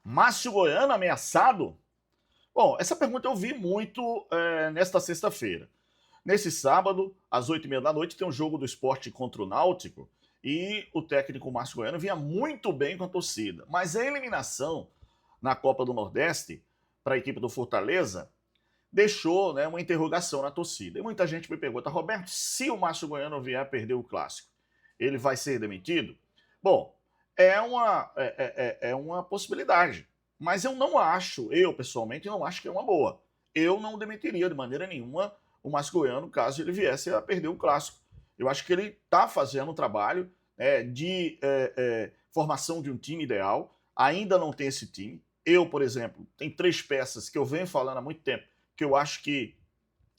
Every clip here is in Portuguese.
Márcio Goiano ameaçado? Bom, essa pergunta eu vi muito nesta sexta-feira. Nesse sábado, às 8h30 da noite, tem um jogo do Sport contra o Náutico e o técnico Márcio Goiano vinha muito bem com a torcida. Mas a eliminação na Copa do Nordeste para a equipe do Fortaleza deixou, né, uma interrogação na torcida. E muita gente me pergunta, Roberto, se o Márcio Goiano vier a perder o Clássico, ele vai ser demitido? Bom, é uma possibilidade. Mas eu pessoalmente não acho que é uma boa. Eu não demitiria de maneira nenhuma o Márcio Goiano caso ele viesse a perder o Clássico. Eu acho que ele está fazendo um trabalho de formação de um time ideal, ainda não tem esse time. Eu, por exemplo, tem 3 peças que eu venho falando há muito tempo, que eu acho que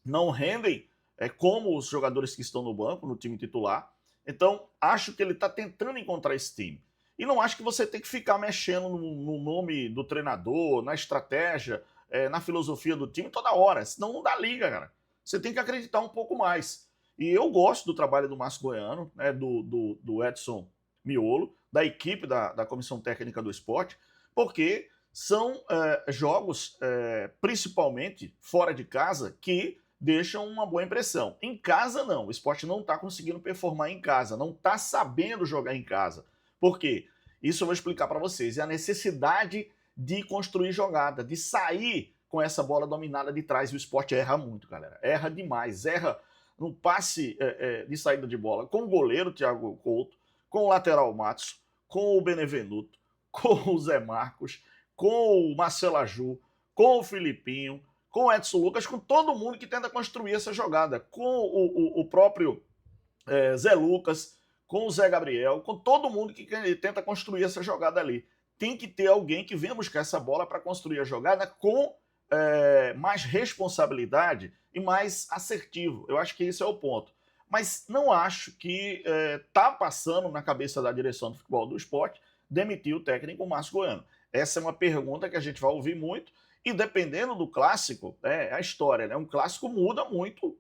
não rendem como os jogadores que estão no banco, no time titular. Então, acho que ele está tentando encontrar esse time. E não acho que você tem que ficar mexendo no nome do treinador, na estratégia, na filosofia do time toda hora, senão não dá liga, cara. Você tem que acreditar um pouco mais. E eu gosto do trabalho do Márcio Goiano, né, do Edson Miolo, da equipe da Comissão Técnica do Esporte, porque são jogos, principalmente fora de casa, que deixam uma boa impressão. Em casa, não. O Sport não está conseguindo performar em casa, não está sabendo jogar em casa. Por quê? Isso eu vou explicar para vocês. É a necessidade de construir jogada, de sair com essa bola dominada de trás. E o Sport erra muito, galera. Erra demais. Erra no passe de saída de bola com o goleiro Thiago Couto, com o lateral Matos, com o Benevenuto, com o Zé Marcos, com o Marcelo Aju, com o Filipinho, com o Edson Lucas, com todo mundo que tenta construir essa jogada, com o próprio Zé Lucas, com o Zé Gabriel, com todo mundo que tenta construir essa jogada ali. Tem que ter alguém que venha buscar essa bola para construir a jogada com mais responsabilidade e mais assertivo. Eu acho que esse é o ponto. Mas não acho que está passando na cabeça da direção do futebol do Esporte demitir o técnico Márcio Goiano. Essa é uma pergunta que a gente vai ouvir muito, e dependendo do clássico, é a história, né? Um clássico muda muito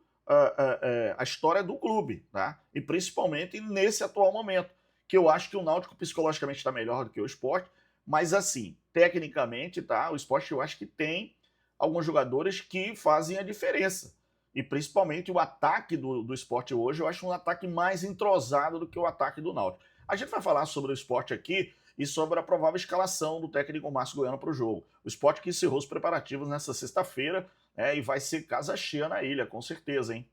a história do clube, tá? E principalmente nesse atual momento, que eu acho que o Náutico psicologicamente está melhor do que o Sport, mas assim, tecnicamente, tá? O Sport eu acho que tem alguns jogadores que fazem a diferença. E principalmente o ataque do Sport hoje, eu acho um ataque mais entrosado do que o ataque do Náutico. A gente vai falar sobre o Sport aqui e sobre a provável escalação do técnico Márcio Goiano para o jogo. O Sport que encerrou os preparativos nessa sexta-feira e vai ser casa cheia na ilha, com certeza, hein?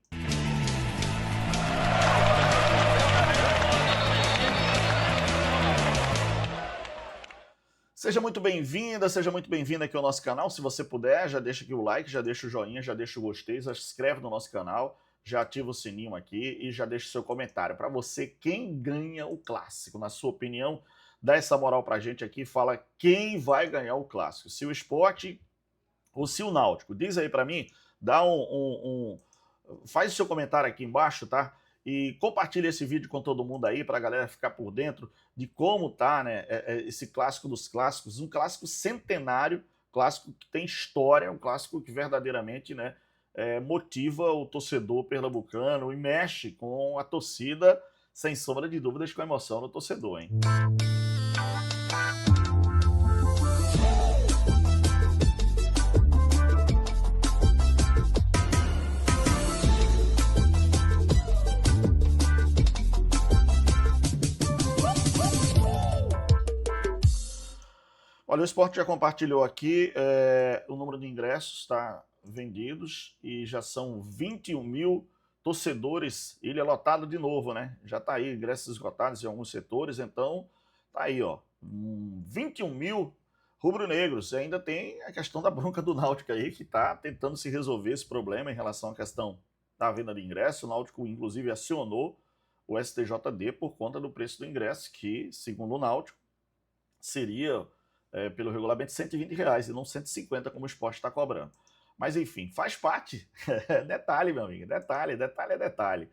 Seja muito bem-vinda, seja muito bem-vindo aqui ao nosso canal. Se você puder, já deixa aqui o like, já deixa o joinha, já deixa o gostei, já se inscreve no nosso canal, já ativa o sininho aqui e já deixa o seu comentário. Para você, quem ganha o clássico? Na sua opinião, dá essa moral pra gente aqui e fala quem vai ganhar o clássico. Se o Sport ou se o Náutico. Diz aí para mim, dá faz o seu comentário aqui embaixo, tá? E compartilha esse vídeo com todo mundo aí para a galera ficar por dentro de como tá, né, esse clássico dos clássicos, um clássico centenário, clássico que tem história, um clássico que verdadeiramente, né, motiva o torcedor pernambucano e mexe com a torcida, sem sombra de dúvidas, com a emoção do torcedor, hein? Olha, o Sport já compartilhou aqui o número de ingressos tá, vendidos e já são 21 mil torcedores, ilha lotada de novo, né? Já tá aí, ingressos esgotados em alguns setores, então tá aí, ó, 21 mil rubro-negros. E ainda tem a questão da bronca do Náutico aí, que tá tentando se resolver esse problema em relação à questão da venda de ingresso. O Náutico, inclusive, acionou o STJD por conta do preço do ingresso, que, segundo o Náutico, seria pelo regulamento R$120 e não 150 como o Sport está cobrando. Mas enfim, faz parte. Detalhe, meu amigo, detalhe é detalhe.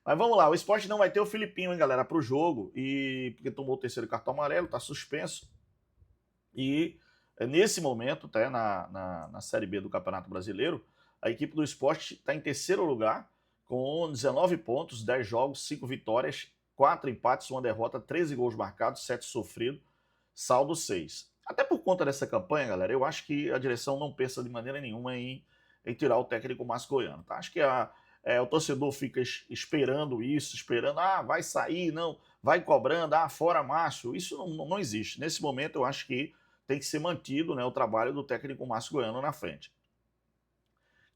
Mas vamos lá, o Sport não vai ter o Filipinho, hein, galera, para o jogo, porque tomou o terceiro cartão amarelo, está suspenso. E nesse momento, tá, na Série B do Campeonato Brasileiro, a equipe do Sport está em terceiro lugar, com 19 pontos, 10 jogos, 5 vitórias, 4 empates, 1 derrota, 13 gols marcados, 7 sofridos, saldo 6. Até por conta dessa campanha, galera, eu acho que a direção não pensa de maneira nenhuma em tirar o técnico Márcio Goiano. Tá? Acho que o torcedor fica esperando isso, esperando, vai sair, não, vai cobrando, fora Márcio. Isso não existe. Nesse momento, eu acho que tem que ser mantido, né, o trabalho do técnico Márcio Goiano na frente.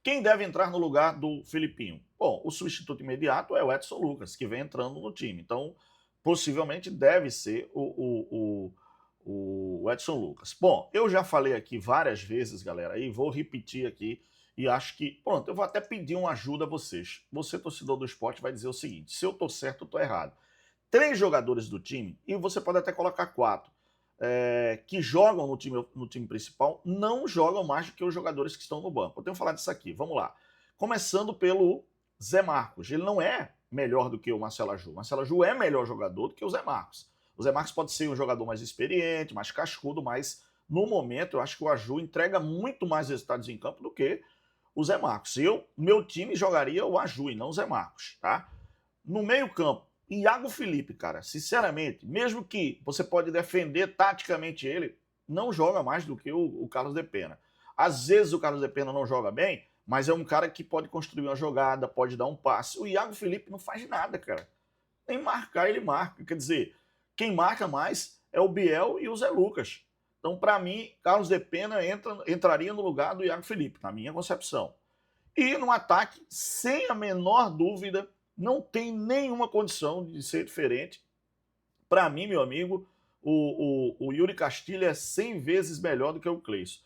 Quem deve entrar no lugar do Filipinho? Bom, o substituto imediato é o Edson Lucas, que vem entrando no time. Então, possivelmente deve ser o Edson Lucas. Bom, eu já falei aqui várias vezes, galera, e vou repetir aqui, e acho que, pronto, eu vou até pedir uma ajuda a vocês. Você, torcedor do esporte, vai dizer o seguinte: se eu tô certo, eu tô errado. 3 jogadores do time, e você pode até colocar 4, que jogam no time principal, não jogam mais do que os jogadores que estão no banco. Eu tenho que falar disso aqui, vamos lá. Começando pelo Zé Marcos. Ele não é melhor do que o Marcelo Aju. O Marcelo Aju é melhor jogador do que o Zé Marcos. O Zé Marcos pode ser um jogador mais experiente, mais cascudo, mas no momento eu acho que o Aju entrega muito mais resultados em campo do que o Zé Marcos. Meu time jogaria o Aju e não o Zé Marcos, tá? No meio-campo, Iago Felipe, cara, sinceramente, mesmo que você pode defender taticamente ele, não joga mais do que o Carlos de Pena. Às vezes o Carlos de Pena não joga bem, mas é um cara que pode construir uma jogada, pode dar um passe. O Iago Felipe não faz nada, cara. Nem marcar ele marca. Quer dizer, quem marca mais é o Biel e o Zé Lucas. Então, para mim, Carlos de Pena entraria no lugar do Iago Felipe, na minha concepção. E no ataque, sem a menor dúvida, não tem nenhuma condição de ser diferente. Para mim, meu amigo, o Yuri Castilho é 100 vezes melhor do que o Cleison.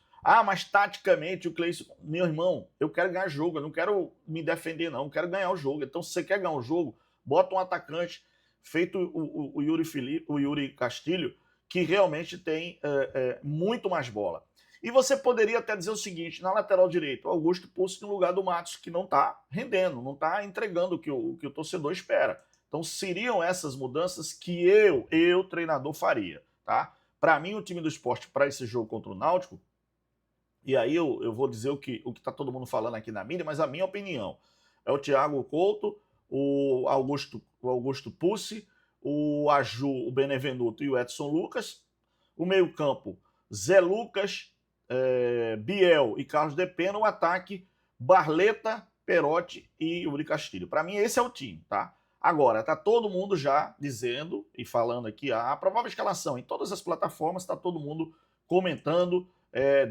Mas taticamente o Cleison... Meu irmão, eu quero ganhar jogo, eu não quero me defender não, eu quero ganhar o jogo. Então, se você quer ganhar o jogo, bota um atacante feito o Yuri Castilho, que realmente tem muito mais bola. E você poderia até dizer o seguinte: na lateral direita, o Augusto Pussi no lugar do Matos, que não está rendendo, não está entregando o que o torcedor espera. Então seriam essas mudanças que eu treinador, faria. Tá? Para mim, o time do esporte, para esse jogo contra o Náutico, e aí eu vou dizer o que está todo mundo falando aqui na mídia, mas a minha opinião é o Thiago Couto, o Augusto Pussi, o Aju, o Benevenuto e o Edson Lucas. O meio-campo, Zé Lucas, Biel e Carlos de Pena. O ataque, Barleta, Perotti e Yuri Castilho. Para mim, esse é o time, tá? Agora, tá todo mundo já dizendo e falando aqui a provável escalação. Em todas as plataformas, tá todo mundo comentando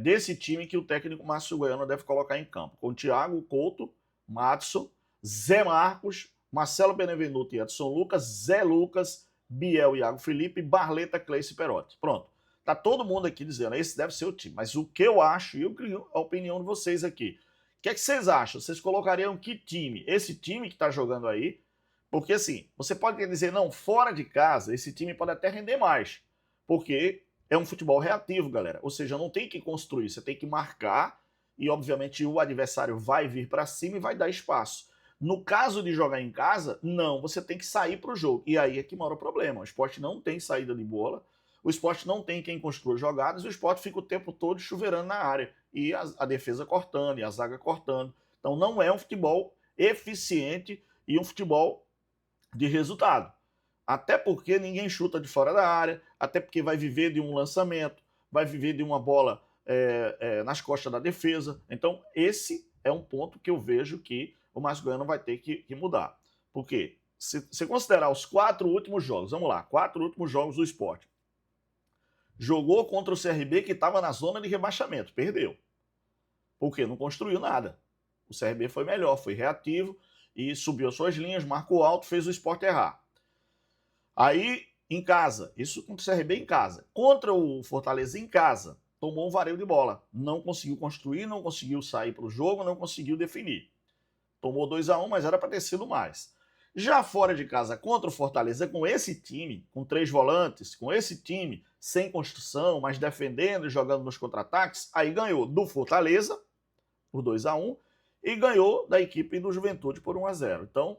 desse time que o técnico Márcio Goiano deve colocar em campo. Com Thiago Couto, Matson, Zé Marcos, Marcelo Benevenuto e Edson Lucas, Zé Lucas, Biel e Iago Felipe, Barleta, Cleice e Perotti. Pronto. Tá todo mundo aqui dizendo, esse deve ser o time. Mas o que eu acho, e eu queria a opinião de vocês aqui. O que é que vocês acham? Vocês colocariam que time? Esse time que tá jogando aí? Porque assim, você pode dizer, não, fora de casa, esse time pode até render mais. Porque é um futebol reativo, galera. Ou seja, não tem que construir, você tem que marcar e, obviamente, o adversário vai vir para cima e vai dar espaço. No caso de jogar em casa, não, você tem que sair para o jogo. E aí é que mora o problema. O esporte não tem saída de bola, o esporte não tem quem construa jogadas, o esporte fica o tempo todo chuveirando na área. E a defesa cortando, e a zaga cortando. Então não é um futebol eficiente e um futebol de resultado. Até porque ninguém chuta de fora da área, até porque vai viver de um lançamento, vai viver de uma bola nas costas da defesa. Então esse é um ponto que eu vejo que o Márcio Goiano vai ter que mudar. Por quê? Se você considerar os 4 últimos jogos, vamos lá, 4 últimos jogos do esporte. Jogou contra o CRB que estava na zona de rebaixamento, perdeu. Por quê? Não construiu nada. O CRB foi melhor, foi reativo e subiu suas linhas, marcou alto, fez o esporte errar. Aí, em casa, isso contra o CRB em casa. Contra o Fortaleza em casa, tomou um vareio de bola. Não conseguiu construir, não conseguiu sair para o jogo, não conseguiu definir. Tomou 2-1, mas era para ter sido mais. Já fora de casa, contra o Fortaleza, com esse time, com 3 volantes, com esse time sem construção, mas defendendo e jogando nos contra-ataques, aí ganhou do Fortaleza por 2-1 e ganhou da equipe do Juventude por 1-0. Então,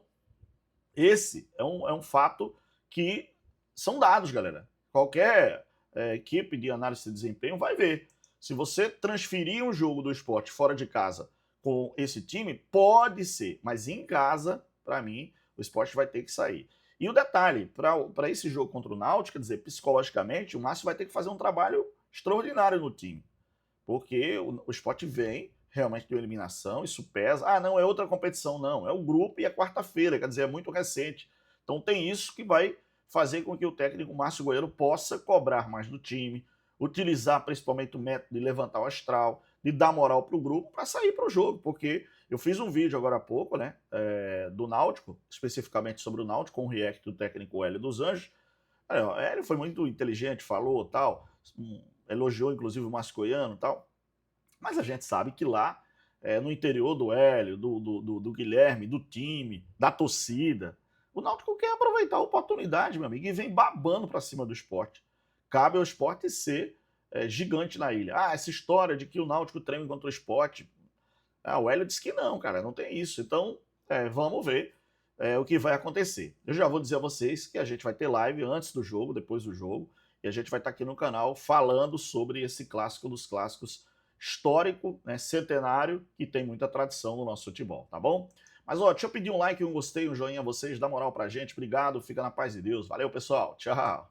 esse é um fato que são dados, galera. Qualquer equipe de análise de desempenho vai ver. Se você transferir um jogo do esporte fora de casa com esse time, pode ser, mas em casa, para mim, o esporte vai ter que sair. E o detalhe, para esse jogo contra o Náutico, quer dizer, psicologicamente, o Márcio vai ter que fazer um trabalho extraordinário no time. Porque o Sport vem realmente de uma eliminação, isso pesa. Ah, não, é outra competição, não. É o grupo e é quarta-feira, quer dizer, é muito recente. Então tem isso que vai fazer com que o técnico Márcio Goiano possa cobrar mais do time, utilizar principalmente o método de levantar o astral, de dar moral para o grupo para sair para o jogo, porque eu fiz um vídeo agora há pouco, né, do Náutico, especificamente sobre o Náutico, com o react do técnico Hélio dos Anjos. O Hélio foi muito inteligente, falou tal, elogiou inclusive o Márcio Goiano e tal, mas a gente sabe que lá, no interior do Hélio, do Guilherme, do time, da torcida, o Náutico quer aproveitar a oportunidade, meu amigo, e vem babando para cima do Sport. Cabe ao Sport ser gigante na ilha. Ah, essa história de que o Náutico treme contra o Sport. Ah, o Hélio disse que não, cara, não tem isso. Então, vamos ver o que vai acontecer. Eu já vou dizer a vocês que a gente vai ter live antes do jogo, depois do jogo, e a gente vai estar aqui no canal falando sobre esse clássico dos clássicos histórico, né, centenário, que tem muita tradição no nosso futebol, tá bom? Mas, ó, deixa eu pedir um like, um gostei, um joinha a vocês, dá moral pra gente. Obrigado, fica na paz de Deus. Valeu, pessoal. Tchau.